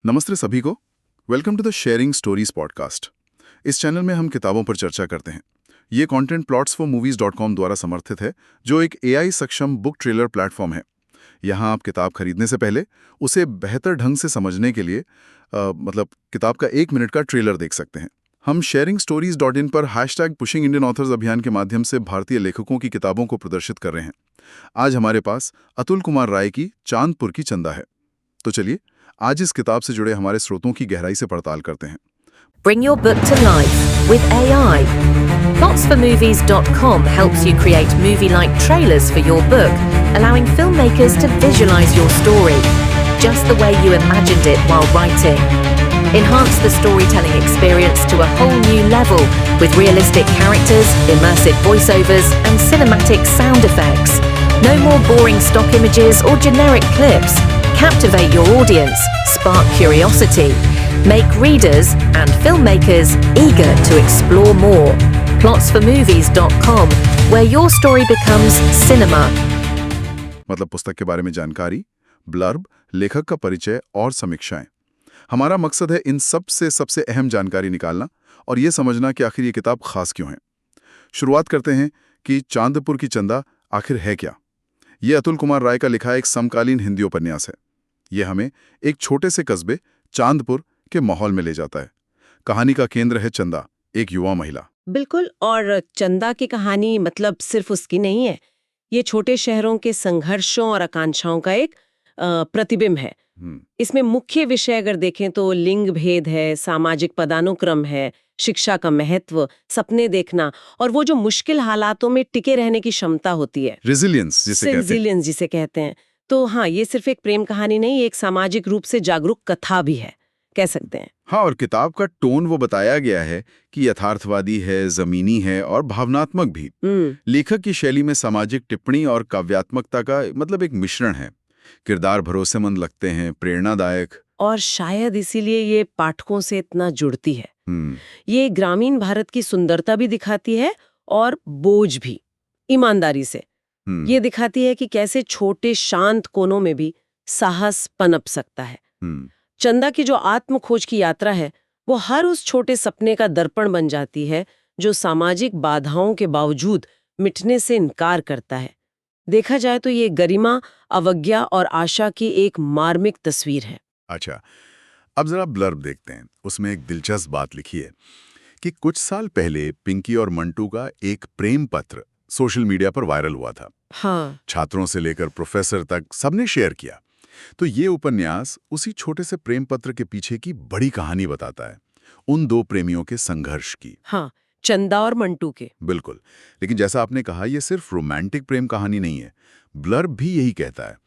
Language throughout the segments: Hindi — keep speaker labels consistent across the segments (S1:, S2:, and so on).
S1: नमस्ते सभी को। Welcome to the sharing stories podcast. इस चैनल में हम किताबों पर चर्चा करते हैं। ये कंटेंट plotsformovies.com द्वारा समर्थित है, जो एक AI सक्षम बुक ट्रेलर प्लेटफॉर्म है। यहाँ आप किताब खरीदने से पहले उसे बेहतर ढंग से समझने के लिए किताब का 1 मिनट का ट्रेलर देख सकते हैं। हम sharingstories.in पर #pushing Indian authors अभियान के माध्यम से भारतीय लेखकों की किताबों को प्रदर्शित कर रहे हैं। आज हमारे पास अतुल कुमार राय की चांदपुर की चंदा है। तो चलिए आज इस किताब से जुड़े हमारे स्रोतों की गहराई से पड़ताल करते हैं।
S2: Bring your book to life with AI. Plotsformovies.com helps you create movie-like trailers for your book, allowing filmmakers to visualize your story just the way you imagined it while writing. Enhance the storytelling experience to a whole new level with realistic characters, immersive voiceovers, and cinematic sound effects. No more boring stock images or generic clips. Captivate your audience, spark curiosity, make readers and filmmakers eager to explore more. Plotsformovies.com, where your story becomes cinema.
S1: पुस्तक के बारे में जानकारी, ब्लर्ब, लेखक का परिचय और समीक्षाएं। हमारा मकसद है इन सबसे अहम जानकारी निकालना और ये समझना कि आखिर ये किताब खास क्यों है। शुरुआत करते हैं कि चांदपुर की चंदा आखिर है क्या। ये अतुल कुमार राय का लिखा एक समकालीन हिंदी उपन्यास है। ये हमें एक छोटे से कस्बे चांदपुर के माहौल में ले जाता है। कहानी का केंद्र है चंदा, एक युवा महिला।
S3: बिल्कुल। और चंदा की कहानी सिर्फ उसकी नहीं है। ये छोटे शहरों के संघर्षों और आकांक्षाओं का एक प्रतिबिंब है। इसमें मुख्य विषय अगर देखें तो लिंग भेद है, सामाजिक पदानुक्रम है, शिक्षा का महत्व, सपने देखना और वो जो मुश्किल हालातों में टिके रहने की क्षमता होती है,
S1: रेजिलियंस
S3: जिसे कहते हैं। तो हाँ, ये सिर्फ एक प्रेम कहानी नहीं, एक सामाजिक रूप से जागरूक कथा भी है, कह सकते हैं।
S1: हाँ, और किताब का टोन वो बताया गया है कि यथार्थवादी है, जमीनी है और भावनात्मक भी। लेखक की शैली में सामाजिक टिप्पणी और काव्यात्मकता का एक मिश्रण है। किरदार भरोसेमंद लगते हैं, प्रेरणादायक, और
S3: शायद इसीलिए ये पाठकों से इतना जुड़ती है। ये ग्रामीण भारत की सुंदरता भी दिखाती है और बोझ भी, ईमानदारी से। ये दिखाती है कि कैसे छोटे शांत कोनों में भी साहस पनप सकता है। चंदा की जो आत्म खोज की यात्रा है, वो हर उस छोटे सपने का दर्पण बन जाती है जो सामाजिक बाधाओं के बावजूद मिटने से इनकार करता है। देखा जाए तो ये गरिमा, अवज्ञा और आशा की एक मार्मिक तस्वीर है।
S1: अच्छा, अब जरा ब्लर्ब देखते हैं। उसमें एक दिलचस्प बात लिखी है कि कुछ साल पहले पिंकी और मंटू का एक प्रेम पत्र सोशल मीडिया पर वायरल हुआ था।
S3: हाँ।
S1: छात्रों से लेकर प्रोफेसर तक सबने शेयर किया। तो ये उपन्यास उसी छोटे से प्रेम पत्र के पीछे की बड़ी कहानी बताता है, उन दो प्रेमियों के संघर्ष की।
S3: हाँ, चंदा और मंटू के।
S1: बिल्कुल। लेकिन जैसा आपने कहा, ये सिर्फ रोमांटिक प्रेम कहानी नहीं है। ब्लर्ब भी यही कहता है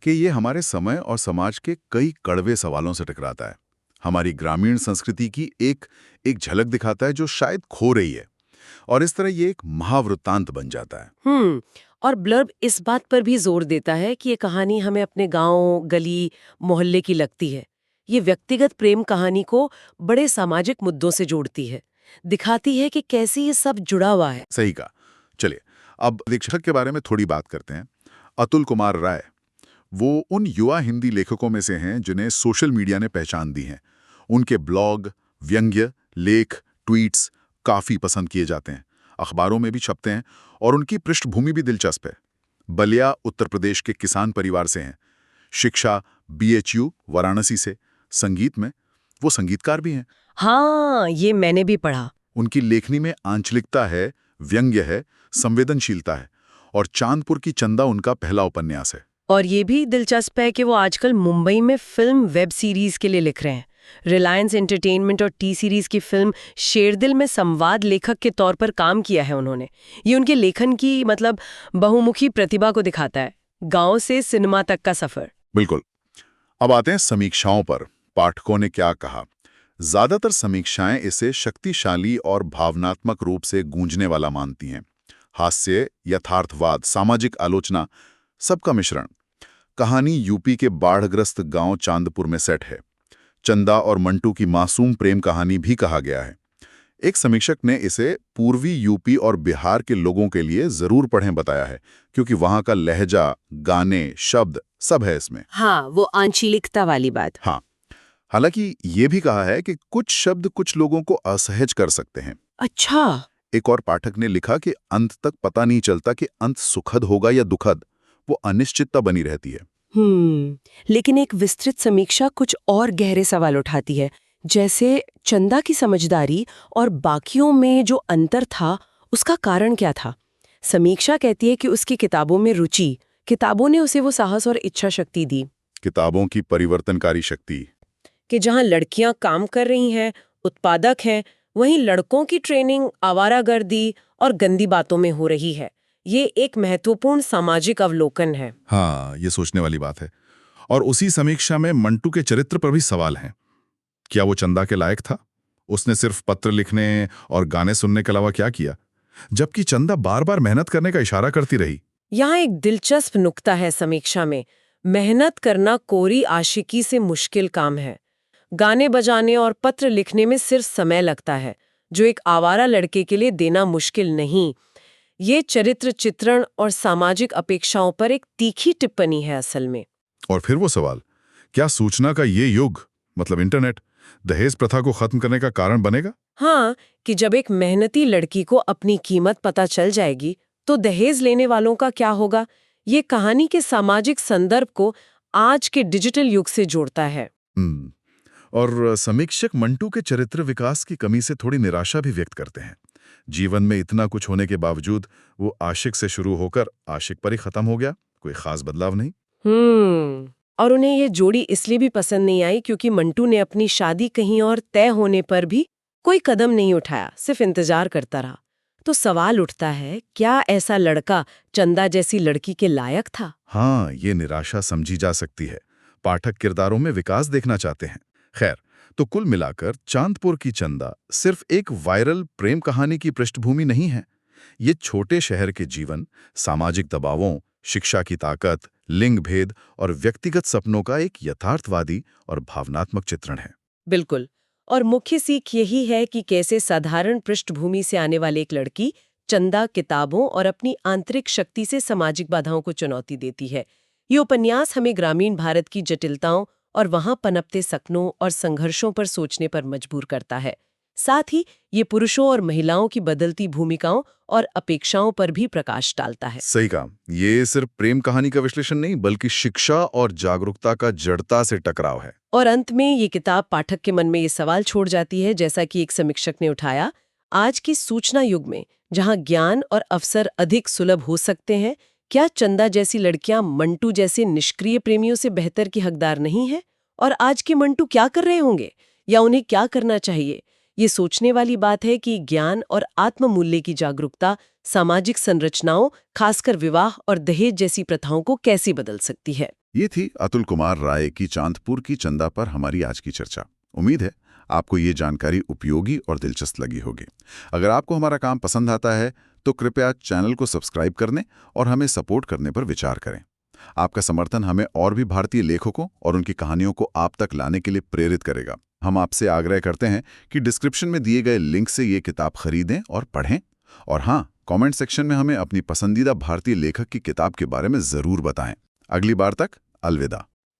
S1: कि ये हमारे समय और समाज के कई कड़वे सवालों से टकराता है। हमारी ग्रामीण संस्कृति की एक झलक दिखाता है जो शायद खो रही है, और इस तरह ये एक महावृत्तांत बन जाता है।
S3: और ब्लर्ब इस बात पर भी जोर देता है कि ये कहानी हमें अपने गांव, गली, मोहल्ले की लगती है। ये व्यक्तिगत प्रेम कहानी को बड़े सामाजिक मुद्दों से जोड़ती है, दिखाती है कि कैसे ये सब जुड़ा हुआ है।
S1: सही कहा। चलिए अब लेखक के बारे में थोड़ी बात करते हैं। अतुल कुमार राय वो उन युवा हिंदी लेखकों में से हैं जिन्हें सोशल मीडिया ने पहचान दी है। उनके ब्लॉग, व्यंग्य, लेख, ट्वीट्स काफी पसंद किए जाते हैं, अखबारों में भी छपते हैं, और उनकी पृष्ठभूमि भी दिलचस्प है। बलिया उत्तर प्रदेश के किसान परिवार से हैं, शिक्षा BHU वाराणसी से, संगीत में वो संगीतकार भी हैं।
S3: हाँ, ये मैंने भी पढ़ा।
S1: उनकी लेखनी में आंचलिकता है, व्यंग्य है, संवेदनशीलता है, और चांदपुर की चंदा उनका पहला उपन्यास है।
S3: और ये भी दिलचस्प है कि वो आजकल मुंबई में फिल्म वेब सीरीज के लिए लिख रहे हैं। रिलायंस एंटरटेनमेंट और T सीरीज की फिल्म शेरदिल में संवाद लेखक के तौर पर काम किया है उन्होंने। ये उनके लेखन की बहुमुखी प्रतिभा को दिखाता है, गांव से सिनेमा तक का सफर।
S1: बिल्कुल। अब आते हैं समीक्षाओं पर। पाठकों ने क्या कहा? ज्यादातर समीक्षाएं इसे शक्तिशाली और भावनात्मक रूप से गूंजने वाला मानती हैं। हास्य, यथार्थवाद, सामाजिक आलोचना, सबका मिश्रण। कहानी यूपी के बाढ़ग्रस्त गांव चांदपुर में सेट है। चंदा और मंटू की मासूम प्रेम कहानी भी कहा गया है। एक समीक्षक ने इसे पूर्वी यूपी और बिहार के लोगों के लिए जरूर पढ़ें बताया है, क्योंकि वहां का लहजा, गाने, शब्द सब है इसमें।
S3: हाँ, वो आंचलिकता वाली बात।
S1: हाँ, हालांकि ये भी कहा है कि कुछ शब्द कुछ लोगों को असहज कर सकते हैं।
S3: अच्छा।
S1: एक और पाठक ने लिखा कि अंत तक पता नहीं चलता कि अंत सुखद होगा या दुखद, वो अनिश्चितता बनी रहती है।
S3: लेकिन एक विस्तृत समीक्षा कुछ और गहरे सवाल उठाती है, जैसे चंदा की समझदारी और बाकियों में जो अंतर था, उसका कारण क्या था? समीक्षा कहती है कि उसकी किताबों में रुचि, किताबों ने उसे वो साहस और इच्छा शक्ति दी
S1: किताबों की परिवर्तनकारी शक्ति।
S3: कि जहां लड़कियां काम कर रही हैं, उत्पादक हैं, वहीं लड़कों की ट्रेनिंग आवारागर्दी और गंदी बातों में हो रही है। ये एक महत्वपूर्ण सामाजिक अवलोकन है।
S1: हाँ, ये सोचने वाली बात है। और उसी समीक्षा में मंटू के चरित्र पर भी सवाल हैं। क्या वो चंदा के लायक था? उसने सिर्फ पत्र लिखने और गाने सुनने के अलावा क्या किया? जबकि चंदा बार बार मेहनत करने का इशारा करती रही।
S3: यहाँ एक दिलचस्प नुक्ता है समीक्षा में। मेहनत करना कोरी आशिकी से मुश्किल काम है। गाने बजाने और पत्र लिखने में सिर्फ समय लगता है, जो एक आवारा लड़के के लिए देना मुश्किल नहीं। ये चरित्र चित्रण और सामाजिक अपेक्षाओं पर एक तीखी टिप्पणी है असल में।
S1: और फिर वो सवाल, क्या सूचना का ये युग, मतलब इंटरनेट, दहेज प्रथा को खत्म करने का कारण बनेगा?
S3: हाँ, कि जब एक मेहनती लड़की को अपनी कीमत पता चल जाएगी, तो दहेज लेने वालों का क्या होगा? ये कहानी के सामाजिक संदर्भ को आज के डिजिटल युग से जोड़ता है।
S1: और समीक्षक मंटू के चरित्र विकास की कमी से थोड़ी निराशा भी व्यक्त करते हैं। जीवन में इतना कुछ होने के बावजूद वो आशिक से शुरू होकर आशिक पर ही खत्म हो गया, कोई खास बदलाव नहीं।
S3: और उन्हें ये जोड़ी इसलिए भी पसंद नहीं आई क्योंकि मंटू ने अपनी शादी कहीं और तय होने पर भी कोई कदम नहीं उठाया, सिर्फ इंतजार करता रहा। तो सवाल उठता है, क्या ऐसा लड़का चंदा जैसी लड़की के लायक था?
S1: हाँ, ये निराशा समझी जा सकती है। पाठक किरदारों में विकास देखना चाहते हैं। खैर, तो कुल मिलाकर चांदपुर की चंदा सिर्फ एक वायरल प्रेम कहानी की पृष्ठभूमि नहीं है। ये छोटे शहर के जीवन, सामाजिक दबावों, शिक्षा की ताकत, लिंग भेद और व्यक्तिगत सपनों का एक यथार्थवादी और भावनात्मक चित्रण है।
S3: बिल्कुल। और मुख्य सीख यही है कि कैसे साधारण पृष्ठभूमि से आने वाली एक लड़की चंदा किताबों और अपनी आंतरिक शक्ति से सामाजिक बाधाओं को चुनौती देती है। ये उपन्यास हमें ग्रामीण भारत की जटिलताओं और वहां पनपते सपनों और संघर्षों पर सोचने पर मजबूर करता है। साथ ही ये पुरुषों और महिलाओं की बदलती भूमिकाओं और अपेक्षाओं पर भी प्रकाश डालता है।
S1: सही कहा, ये सिर्फ प्रेम कहानी का विश्लेषण नहीं, बल्कि शिक्षा और जागरूकता का जड़ता से टकराव है।
S3: और अंत में ये किताब पाठक के मन में ये सवाल छोड़ जाती है, जैसा कि एक समीक्षक ने उठाया, आज की सूचना युग में जहां ज्ञान और अवसर अधिक सुलभ हो सकते हैं, क्या चंदा जैसी लड़कियां मंटू जैसे निष्क्रिय प्रेमियों से बेहतर की हकदार नहीं है? और आज के मंटू क्या कर रहे होंगे या उन्हें क्या करना चाहिए? ये सोचने वाली बात है कि ज्ञान और आत्ममूल्य की जागरूकता सामाजिक संरचनाओं, खासकर विवाह और दहेज जैसी प्रथाओं को कैसे बदल सकती है।
S1: ये थी अतुल कुमार राय की चांदपुर की चंदा पर हमारी आज की चर्चा। उम्मीद है आपको ये जानकारी उपयोगी और दिलचस्प लगी होगी। अगर आपको हमारा काम पसंद आता है तो कृपया चैनल को सब्सक्राइब करने और हमें सपोर्ट करने पर विचार करें। आपका समर्थन हमें और भी भारतीय लेखकों और उनकी कहानियों को आप तक लाने के लिए प्रेरित करेगा। हम आपसे आग्रह करते हैं कि डिस्क्रिप्शन में दिए गए लिंक से ये किताब खरीदें और पढ़ें। और हाँ, कमेंट सेक्शन में हमें अपनी पसंदीदा भारतीय लेखक की किताब के बारे में ज़रूर बताएं। अगली बार तक अलविदा।